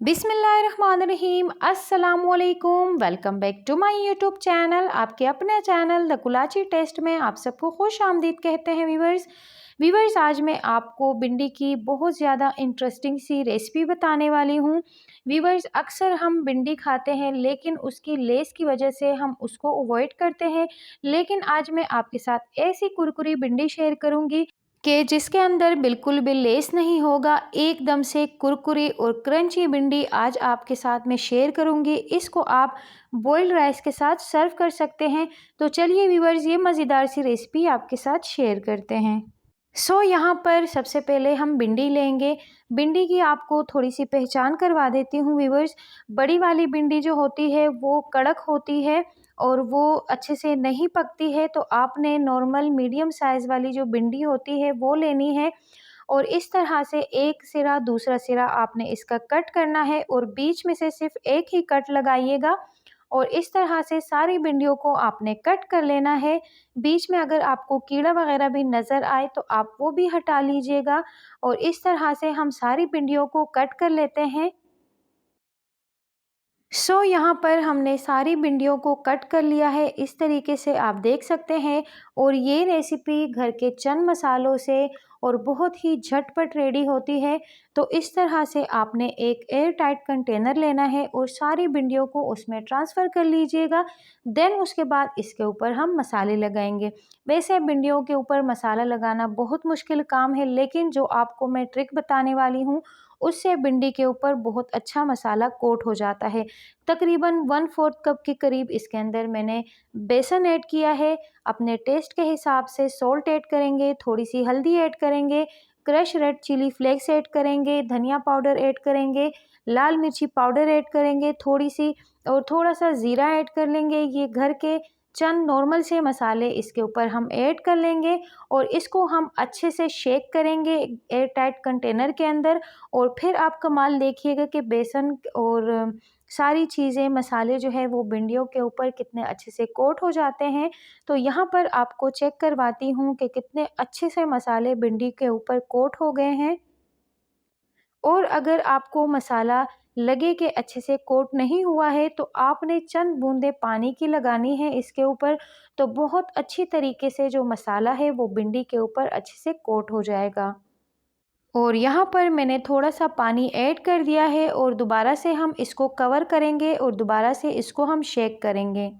बिस्मिल्लाहिर्रहमानिर्रहीम अस्सलामुअलैकुम। Welcome back to my YouTube channel. आपके अपने चैनल द कुलाची टेस्ट में आप सबको खुश आमदीद कहते हैं वीवर्स आज मैं आपको भिंडी की बहुत ज़्यादा इंटरेस्टिंग सी रेसिपी बताने वाली हूँ। वीवर्स अक्सर हम भिंडी खाते हैं लेकिन उसकी लेस की वजह से हम उसको अवॉइड करते हैं, लेकिन आज मैं आपके साथ ऐसी कुरकुरी भिंडी शेयर करूँगी कि जिसके अंदर बिल्कुल भी लेस नहीं होगा। एकदम से कुरकुरी और क्रंची भिंडी आज आपके साथ में शेयर करूंगी। इसको आप बॉइल्ड राइस के साथ सर्व कर सकते हैं। तो चलिए व्यूअर्स, ये मज़ेदार सी रेसिपी आपके साथ शेयर करते हैं। यहाँ पर सबसे पहले हम भिंडी लेंगे। भिंडी की आपको थोड़ी सी पहचान करवा देती हूँ व्यूअर्स। बड़ी वाली भिंडी जो होती है वो कड़क होती है और वो अच्छे से नहीं पकती है, तो आपने नॉर्मल मीडियम साइज़ वाली जो भिंडी होती है वो लेनी है। और इस तरह से एक सिरा दूसरा सिरा आपने इसका कट करना है और बीच में से सिर्फ एक ही कट लगाइएगा और इस तरह से सारी भिंडियों को आपने कट कर लेना है। बीच में अगर आपको कीड़ा वगैरह भी नज़र आए तो आप वो भी हटा लीजिएगा और इस तरह से हम सारी भिंडियों को कट कर लेते हैं। यहाँ पर हमने सारी भिंडियों को कट कर लिया है, इस तरीके से आप देख सकते हैं। और ये रेसिपी घर के चंद मसालों से और बहुत ही झटपट रेडी होती है। तो इस तरह से आपने एक एयर टाइट कंटेनर लेना है और सारी भिंडियों को उसमें ट्रांसफ़र कर लीजिएगा। देन उसके बाद इसके ऊपर हम मसाले लगाएंगे। वैसे भिंडियों के ऊपर मसाला लगाना बहुत मुश्किल काम है, लेकिन जो आपको मैं ट्रिक बताने वाली हूँ उससे भिंडी के ऊपर बहुत अच्छा मसाला कोट हो जाता है। तकरीबन 1/4 कप के करीब इसके अंदर मैंने बेसन ऐड किया है। अपने टेस्ट के हिसाब से सॉल्ट ऐड करेंगे, थोड़ी सी हल्दी ऐड करेंगे, crush red chilli flakes add करेंगे, धनिया पाउडर ऐड करेंगे, लाल मिर्ची पाउडर ऐड करेंगे थोड़ी सी, और थोड़ा सा ज़ीरा ऐड कर लेंगे। ये घर के चंद नॉर्मल से मसाले इसके ऊपर हम ऐड कर लेंगे और इसको हम अच्छे से शेक करेंगे एयर टाइट कंटेनर के अंदर। और फिर आप कमाल देखिएगा कि बेसन और सारी चीज़ें मसाले जो है वो भिंडियों के ऊपर कितने अच्छे से कोट हो जाते हैं। तो यहाँ पर आपको चेक करवाती हूँ कि कितने अच्छे से मसाले भिंडी के ऊपर कोट हो गए हैं। और अगर आपको मसाला लगे कि अच्छे से कोट नहीं हुआ है तो आपने चंद बूंदें पानी की लगानी है इसके ऊपर। तो बहुत अच्छी तरीके से जो मसाला है वो भिंडी के ऊपर अच्छे से कोट हो जाएगा। और यहाँ पर मैंने थोड़ा सा पानी ऐड कर दिया है और दोबारा से हम इसको कवर करेंगे और दोबारा से इसको हम शेक करेंगे।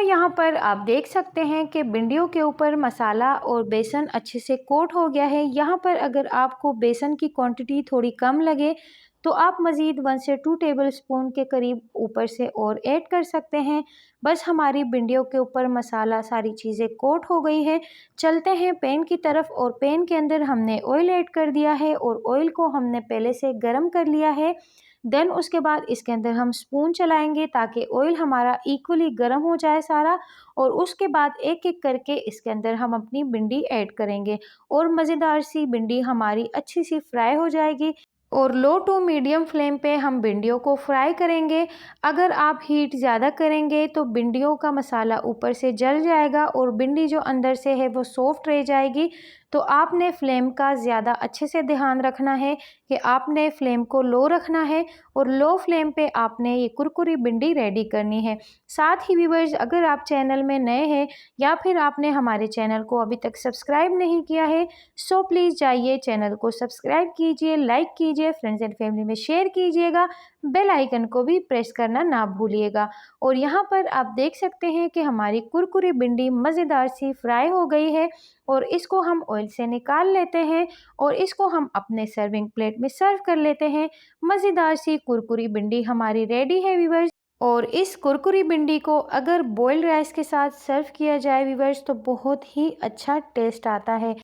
यहाँ पर आप देख सकते हैं कि भिंडियों के ऊपर मसाला और बेसन अच्छे से कोट हो गया है। यहाँ पर अगर आपको बेसन की क्वांटिटी थोड़ी कम लगे तो आप मज़ीद 1 से 2 टेबलस्पून के करीब ऊपर से और ऐड कर सकते हैं। बस हमारी भिंडियों के ऊपर मसाला सारी चीज़ें कोट हो गई है। चलते हैं पैन की तरफ और पैन के अंदर हमने ऑयल ऐड कर दिया है और ऑयल को हमने पहले से गर्म कर लिया है। देन उसके बाद इसके अंदर हम स्पून चलाएंगे ताकि ऑयल हमारा इक्वली गर्म हो जाए सारा। और उसके बाद एक एक करके इसके अंदर हम अपनी भिंडी ऐड करेंगे और मज़ेदार सी भिंडी हमारी अच्छी सी फ्राई हो जाएगी। और लो टू मीडियम फ्लेम पे हम भिंडियों को फ्राई करेंगे। अगर आप हीट ज़्यादा करेंगे तो भिंडियों का मसाला ऊपर से जल जाएगा और भिंडी जो अंदर से है वो सॉफ्ट रह जाएगी। तो आपने फ्लेम का ज़्यादा अच्छे से ध्यान रखना है कि आपने फ्लेम को लो रखना है और लो फ्लेम पे आपने ये कुरकुरी भिंडी रेडी करनी है। साथ ही व्यूअर्स, अगर आप चैनल में नए हैं या फिर आपने हमारे चैनल को अभी तक सब्सक्राइब नहीं किया है सो प्लीज़ जाइए चैनल को सब्सक्राइब कीजिए, लाइक कीजिए, फ्रेंड्स एंड फैमिली में शेयर कीजिएगा, बेल आइकन को भी प्रेस करना ना भूलिएगा। और यहाँ पर आप देख सकते हैं कि हमारी कुरकुरी भिंडी मज़ेदार सी फ्राई हो गई है और इसको हम ऑयल से निकाल लेते हैं और इसको हम अपने सर्विंग प्लेट में सर्व कर लेते हैं। मज़ेदार सी कुरकुरी भिंडी हमारी रेडी है व्यूअर्स। और इस कुरकुरी भिंडी को अगर बॉइल्ड राइस के साथ सर्व किया जाए व्यूअर्स तो बहुत ही अच्छा टेस्ट आता है।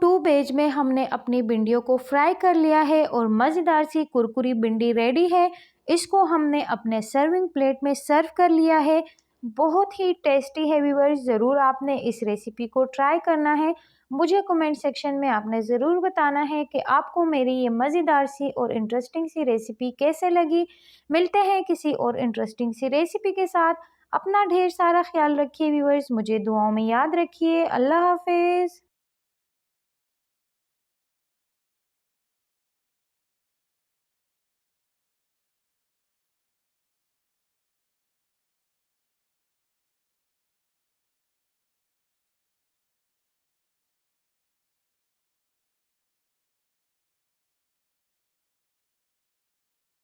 2 बेज में हमने अपनी भिंडियों को फ्राई कर लिया है और मज़ेदार सी कुरकुरी भिंडी रेडी है। इसको हमने अपने सर्विंग प्लेट में सर्व कर लिया है। बहुत ही टेस्टी है व्यूअर्स, ज़रूर आपने इस रेसिपी को ट्राई करना है। मुझे कमेंट सेक्शन में आपने ज़रूर बताना है कि आपको मेरी ये मज़ेदार सी और इंटरेस्टिंग सी रेसिपी कैसे लगी। मिलते हैं किसी और इंटरेस्टिंग सी रेसिपी के साथ। अपना ढेर सारा ख्याल रखिए व्यूअर्स, मुझे दुआओं में याद रखिए। अल्लाह हाफ़िज़।